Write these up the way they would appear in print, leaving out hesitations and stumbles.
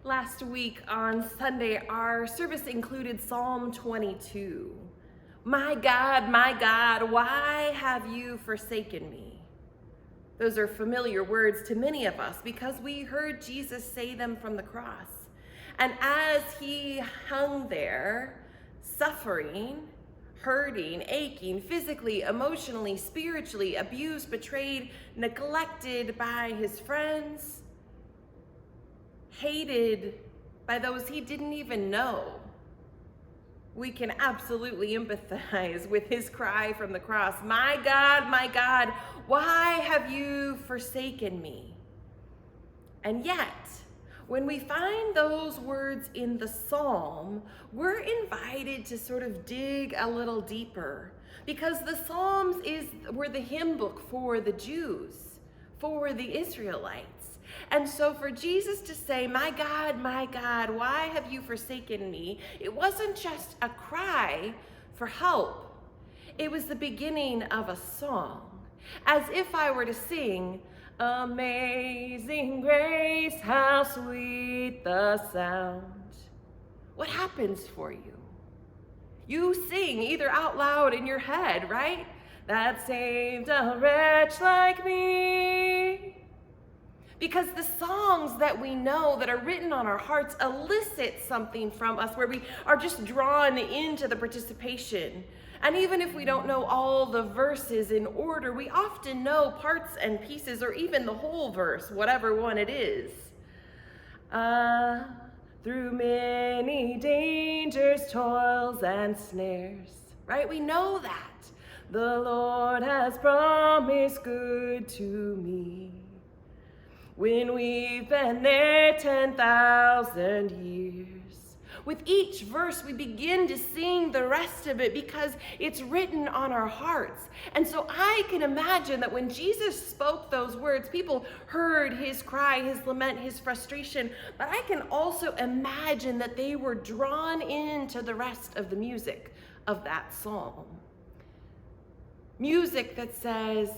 Last week on Sunday, our service included Psalm 22. My God, why have you forsaken me? Those are familiar words to many of us because we heard Jesus say them from the cross. And as he hung there, suffering, hurting, aching, physically, emotionally, spiritually, abused, betrayed, neglected by his friends, hated by those he didn't even know, we can absolutely empathize with his cry from the cross. My God, why have you forsaken me? And yet, when we find those words in the psalm, we're invited to sort of dig a little deeper, because the Psalms were the hymn book for the Jews, for the Israelites. And so for Jesus to say, my God, why have you forsaken me? It wasn't just a cry for help. It was the beginning of a song, as if I were to sing, Amazing Grace, how sweet the sound. What happens for you? You sing either out loud in your head, right? That saved a wretch like me. Because the songs that we know that are written on our hearts elicit something from us where we are just drawn into the participation. And even if we don't know all the verses in order, we often know parts and pieces, or even the whole verse, whatever one it is. Through many dangers, toils, and snares, right? We know that. The Lord has promised good to me. When we've been there 10,000 years. With each verse, we begin to sing the rest of it because it's written on our hearts. And so I can imagine that when Jesus spoke those words, people heard his cry, his lament, his frustration. But I can also imagine that they were drawn into the rest of the music of that psalm. Music that says,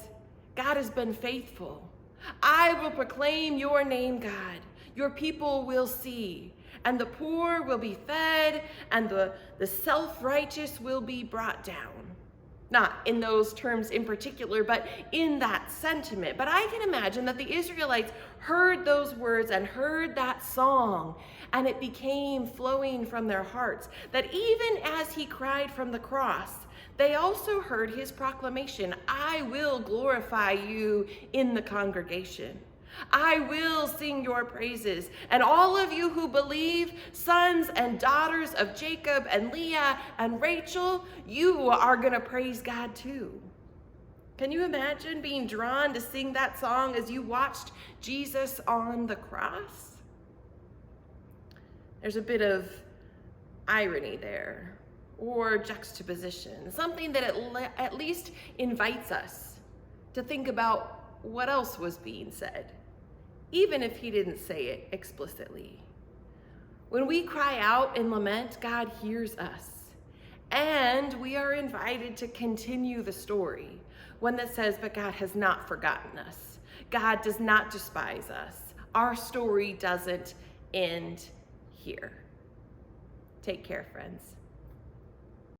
God has been faithful. I will proclaim your name, God. Your people will see, and the poor will be fed, and the self-righteous will be brought down. Not in those terms in particular, but in that sentiment. But I can imagine that the Israelites heard those words and heard that song, and it became flowing from their hearts. That even as he cried from the cross, they also heard his proclamation, I will glorify you in the congregation. I will sing your praises. And all of you who believe, sons and daughters of Jacob and Leah and Rachel, you are going to praise God too. Can you imagine being drawn to sing that song as you watched Jesus on the cross? There's a bit of irony there, or juxtaposition, something that at least invites us to think about what else was being said, even if he didn't say it explicitly. When we cry out in lament, God hears us, and we are invited to continue the story, one that says, but God has not forgotten us. God does not despise us. Our story doesn't end here. Take care, friends.